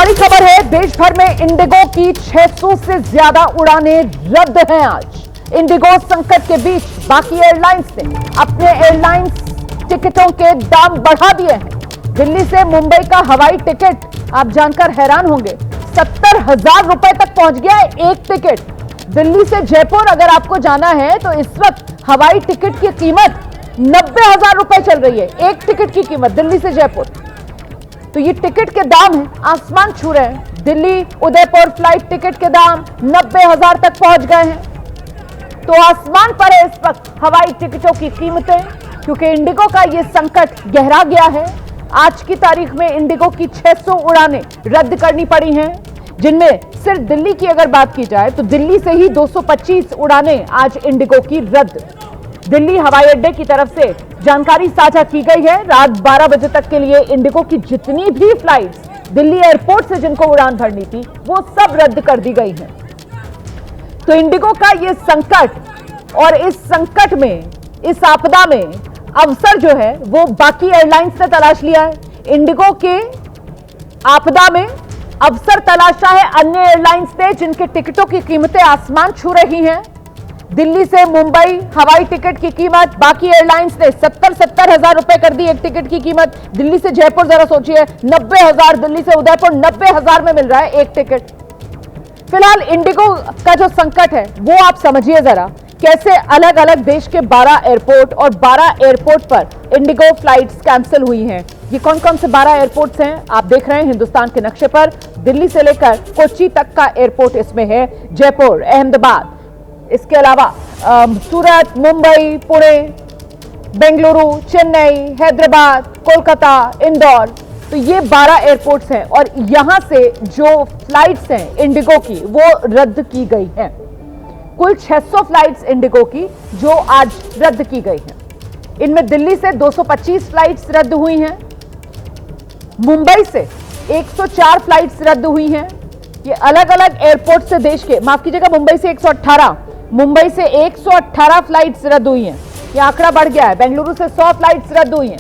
बड़ी खबर है, देश भर में इंडिगो की 600 से ज्यादा उड़ानें रद्द हैं आज। इंडिगो संकट के बीच बाकी एयरलाइंस ने अपने एयरलाइंस टिकटों के दाम बढ़ा दिए हैं। दिल्ली से मुंबई का हवाई टिकट आप जानकर हैरान होंगे, 70,000 रुपए तक पहुंच गया है एक टिकट। दिल्ली से जयपुर अगर आपको जाना है तो इस वक्त हवाई टिकट की कीमत 90,000 रुपए चल रही है, एक टिकट की कीमत दिल्ली से जयपुर। तो ये टिकट के दाम हैं, आसमान छू रहे हैं। दिल्ली उदयपुर फ्लाइट टिकट के दाम 90,000 तक पहुंच गए हैं। तो आसमान पर है इस वक्त हवाई टिकटों की कीमतें, क्योंकि इंडिगो का ये संकट गहरा गया है। आज की तारीख में इंडिगो की 600 उड़ानें रद्द करनी पड़ी हैं, जिनमें सिर्फ दिल्ली की अगर बात की जाए तो दिल्ली से ही 225 उड़ानें आज इंडिगो की रद्द। दिल्ली हवाई अड्डे की तरफ से जानकारी साझा की गई है, रात 12 बजे तक के लिए इंडिगो की जितनी भी फ्लाइट्स दिल्ली एयरपोर्ट से जिनको उड़ान भरनी थी वो सब रद्द कर दी गई हैं। तो इंडिगो का ये संकट, और इस संकट में, इस आपदा में अवसर जो है वो बाकी एयरलाइंस ने तलाश लिया है। इंडिगो के आपदा में अवसर तलाशा है अन्य एयरलाइंस ने, जिनके टिकटों की कीमतें आसमान छू रही हैं। दिल्ली से मुंबई हवाई टिकट की कीमत बाकी एयरलाइंस ने 70,000 रुपए कर दी एक टिकट की कीमत। दिल्ली से जयपुर जरा सोचिए 90,000, दिल्ली से उदयपुर 90,000 में मिल रहा है एक टिकट। फिलहाल इंडिगो का जो संकट है वो आप समझिए जरा, कैसे अलग अलग देश के 12 एयरपोर्ट और 12 एयरपोर्ट पर इंडिगो फ्लाइट्स कैंसिल हुई हैं। ये कौन कौन से 12 एयरपोर्ट्स हैं आप देख रहे हैं हिंदुस्तान के नक्शे पर। दिल्ली से लेकर कोच्चि तक का एयरपोर्ट इसमें है, जयपुर, अहमदाबाद, इसके अलावा सूरत, मुंबई, पुणे, बेंगलुरु, चेन्नई, हैदराबाद, कोलकाता, इंदौर। तो ये 12 एयरपोर्ट्स हैं और यहां से जो फ्लाइट्स हैं इंडिगो की वो रद्द की गई हैं। कुल 600 फ्लाइट्स इंडिगो की जो आज रद्द की गई हैं। इनमें दिल्ली से 225 फ्लाइट्स रद्द हुई हैं, मुंबई से 104 फ्लाइट्स रद्द हुई हैं। ये अलग अलग एयरपोर्ट से देश के, माफ कीजिएगा, मुंबई से 118 फ्लाइट्स रद्द हुई हैं। यह आंकड़ा बढ़ गया है। बेंगलुरु से 100 फ्लाइट्स रद्द हुई हैं।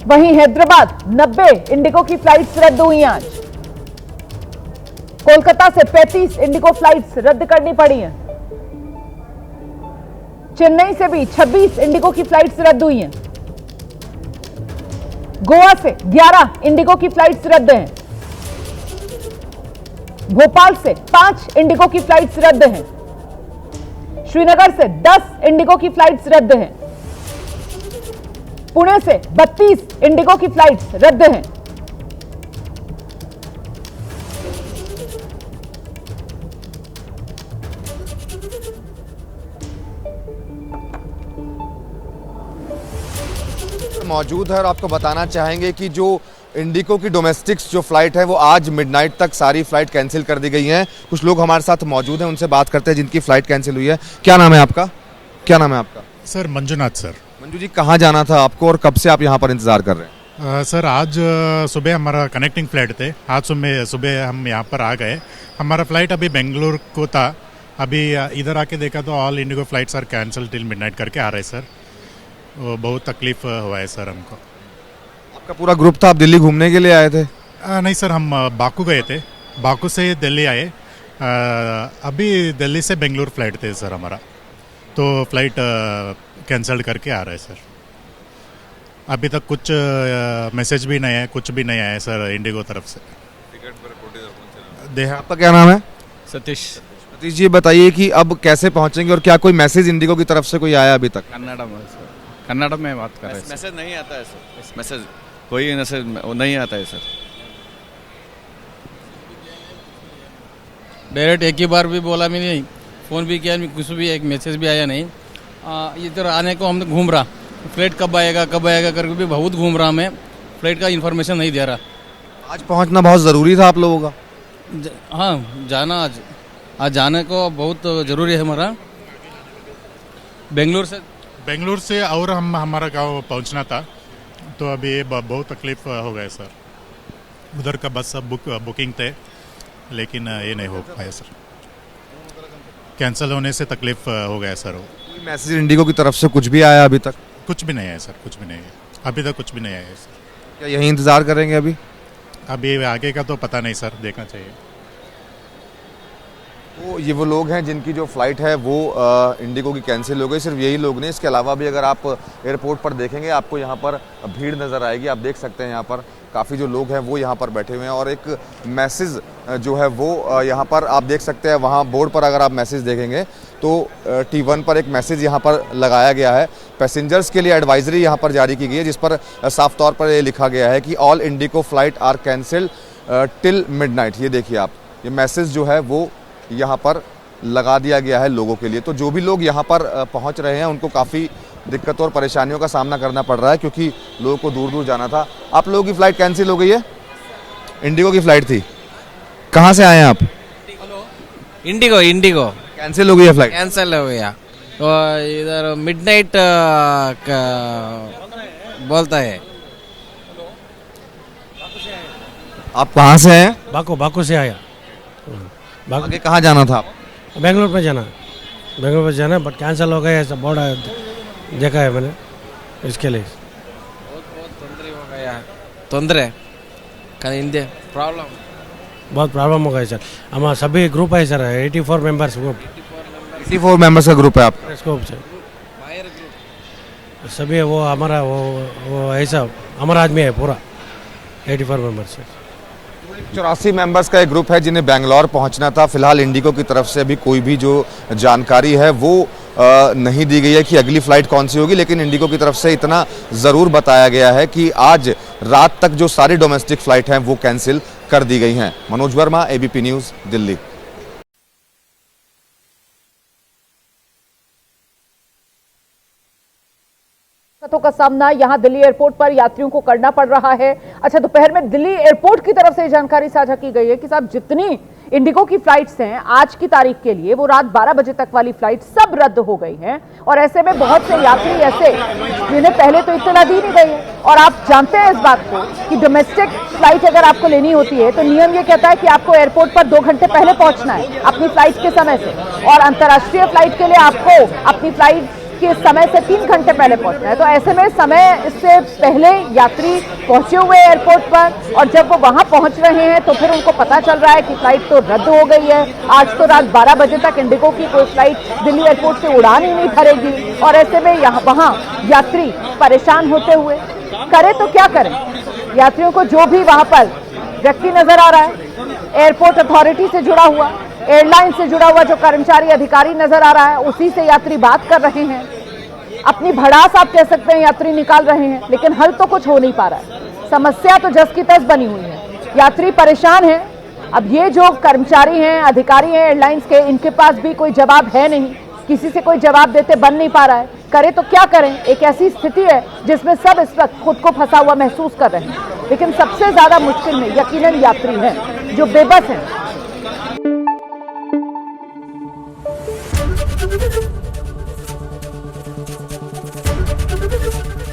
वहीं हैदराबाद 90 इंडिगो की फ्लाइट्स रद्द हुई हैं आज। कोलकाता से 35 इंडिगो फ्लाइट्स रद्द करनी पड़ी हैं। चेन्नई से भी 26 इंडिगो की फ्लाइट्स रद्द हुई हैं। गोवा से 11 इंडिगो की फ्लाइट्स रद्द हैं। भोपाल से 5 इंडिगो की फ्लाइट्स रद्द हैं। श्रीनगर से 10 इंडिगो की फ्लाइट्स रद्द हैं। पुणे से 32 इंडिगो की फ्लाइट्स रद्द हैं। मौजूद है और आपको बताना चाहेंगे कि जो इंडिगो की डोमेस्टिक्स जो फ्लाइट है वो आज मिडनाइट तक सारी फ्लाइट कैंसिल कर दी गई हैं। कुछ लोग हमारे साथ मौजूद हैं, उनसे बात करते हैं जिनकी फ्लाइट कैंसिल हुई है। क्या नाम है आपका? Sir Manjunath sir. मंजू जी, कहाँ जाना था आपको और कब से आप यहाँ पर इंतजार कर रहे हैं? सर आज सुबह हमारा कनेक्टिंग फ्लाइट थे, आज सुबह हम यहाँ पर आ गए। हमारा फ्लाइट अभी बेंगलुरु को था, अभी इधर आके देखा तो all IndiGo flights are cancel till midnight करके आ रहे सर। बहुत तकलीफ हुआ है सर हमको। आपका पूरा ग्रुप था, आप दिल्ली घूमने के लिए आए थे? नहीं सर, हम बाकू गए थे, बाकू से दिल्ली आए। अभी दिल्ली से बेंगलुरु फ्लाइट थे सर हमारा, तो फ्लाइट कैंसिल करके आ रहे हैं सर। अभी तक कुछ मैसेज भी नहीं है, कुछ भी नहीं आया सर इंडिगो तरफ से। आपका क्या नाम है? सतीश। सतीश जी, बताइए कि अब कैसे पहुंचेंगे और क्या कोई मैसेज इंडिगो की तरफ से कोई आया अभी तक? कन्नड़ में बात कर रहे हैं। मैसेज नहीं आता है सर, मैसेज कोई मैसेज नहीं आता है सर। डायरेक्ट एक ही बार भी बोला भी नहीं, फ़ोन भी किया, कुछ भी एक मैसेज भी आया नहीं। इधर आने को हम घूम रहा, फ्लाइट कब आएगा करके भी बहुत घूम रहा, मैं फ्लाइट का इन्फॉर्मेशन नहीं दे रहा। आज पहुंचना बहुत ज़रूरी था आप लोगों का? हाँ, जाना आज जाने को बहुत ज़रूरी है हमारा। बेंगलुरु से और हमारा गांव पहुंचना था, तो अभी बहुत तकलीफ हो गया सर। उधर का बस सब बुकिंग थे, लेकिन ये नहीं हो पाया सर। कैंसिल होने से तकलीफ हो गया सर। कोई मैसेज इंडिगो की तरफ से कुछ भी आया अभी तक? कुछ भी नहीं है सर, कुछ भी नहीं है अभी तक, कुछ भी नहीं आया है सर। क्या यहीं इंतज़ार करेंगे अभी? अभी आगे का तो पता नहीं सर, देखना चाहिए। तो ये वो लोग हैं जिनकी जो फ्लाइट है वो इंडिगो की कैंसिल हो गई। सिर्फ यही लोग नहीं, इसके अलावा भी अगर आप एयरपोर्ट पर देखेंगे आपको यहाँ पर भीड़ नज़र आएगी। आप देख सकते हैं यहाँ पर काफ़ी जो लोग हैं वो यहाँ पर बैठे हुए हैं और एक मैसेज जो है वो यहाँ पर आप देख सकते हैं। वहाँ बोर्ड पर अगर आप मैसेज देखेंगे तो T1 पर एक मैसेज यहाँ पर लगाया गया है। पैसेंजर्स के लिए एडवाइजरी यहाँ पर जारी की गई है, जिस पर साफ तौर पर ये लिखा गया है कि all IndiGo flight are cancelled till midnight. ये देखिए आप, ये मैसेज जो है वो यहाँ पर लगा दिया गया है लोगों के लिए। तो जो भी लोग यहाँ पर पहुँच रहे हैं उनको काफ़ी दिक्कतों और परेशानियों का सामना करना पड़ रहा है, क्योंकि लोगों को दूर दूर जाना था। आप लोगों की फ़्लाइट कैंसिल हो गई है? इंडिगो की फ़्लाइट थी। कहाँ से आए हैं आप? इंडिगो कैंसिल हो गई है फ़्लाइट? कैंसिल हो गया। तो इधर मिडनाइट बोलता है। आप कहाँ से हैं? बाकू से आया। आगे कहाँ जाना था आप? बेंगलोर पे जाना बट कैंसिल हो गया। ऐसा बहुत देखा है मैंने, इसके लिए ತೊಂದರೆ हो गया। ತೊಂದರೆ ಹಿಂದೆ प्रॉब्लम बहुत प्रॉब्लम हो गया सर। हमारा सभी ग्रुप है सर, 84 मेंबर्स ग्रुप। 84 मेंबर्स का ग्रुप है आप? ग्रुप से सभी वो हमारा वो ऐसा हमारा आदमी है पूरा 84 मेंबर्स है। 84 मेंबर्स का एक ग्रुप है जिन्हें बेंगलोर पहुंचना था। फिलहाल इंडिगो की तरफ से अभी कोई भी जो जानकारी है वो नहीं दी गई है कि अगली फ्लाइट कौन सी होगी, लेकिन इंडिगो की तरफ से इतना ज़रूर बताया गया है कि आज रात तक जो सारी डोमेस्टिक फ्लाइट हैं वो कैंसिल कर दी गई हैं। Manoj Verma, ABP news, Delhi. का सामना यहां दिल्ली एयरपोर्ट पर यात्रियों को करना पड़ रहा है। अच्छा, दोपहर में दिल्ली एयरपोर्ट की तरफ से जानकारी साझा की गई है कि साहब जितनी इंडिगो की फ्लाइट्स हैं आज की तारीख के लिए, वो रात 12 बजे तक वाली फ्लाइट सब रद्द हो गई हैं। और ऐसे में बहुत से यात्री ऐसे जिन्हें पहले तो इत्तला दी नहीं गई है। और आप जानते हैं इस बात को कि डोमेस्टिक फ्लाइट अगर आपको लेनी होती है तो नियम ये कहता है कि आपको एयरपोर्ट पर 2 घंटे पहले पहुंचना है अपनी फ्लाइट के समय से, और अंतर्राष्ट्रीय फ्लाइट के लिए आपको अपनी फ्लाइट के समय से 3 घंटे पहले पहुंचना है। तो ऐसे में समय इससे पहले यात्री पहुंचे हुए एयरपोर्ट पर, और जब वो वहां पहुंच रहे हैं तो फिर उनको पता चल रहा है कि फ्लाइट तो रद्द हो गई है। आज तो रात 12 बजे तक इंडिगो की कोई फ्लाइट दिल्ली एयरपोर्ट से उड़ान ही नहीं भरेगी। और ऐसे में वहां यात्री परेशान होते हुए, करें तो क्या करें। यात्रियों को जो भी वहां पर व्यक्ति नजर आ रहा है, एयरपोर्ट अथॉरिटी से जुड़ा हुआ, एयरलाइन से जुड़ा हुआ जो कर्मचारी अधिकारी नजर आ रहा है, उसी से यात्री बात कर रहे हैं। अपनी भड़ास आप कह सकते हैं यात्री निकाल रहे हैं, लेकिन हल तो कुछ हो नहीं पा रहा है। समस्या तो जस की तस बनी हुई है, यात्री परेशान है। अब ये जो कर्मचारी हैं, अधिकारी हैं एयरलाइंस के, इनके पास भी कोई जवाब है नहीं, किसी से कोई जवाब देते बन नहीं पा रहा है। करें तो क्या करें। एक ऐसी स्थिति है जिसमें सब इस वक्त खुद को फंसा हुआ महसूस कर रहे हैं, लेकिन सबसे ज्यादा मुश्किल में यकीनन यात्री हैं जो बेबस हैं।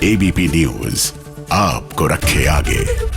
ABP न्यूज आपको रखे आगे।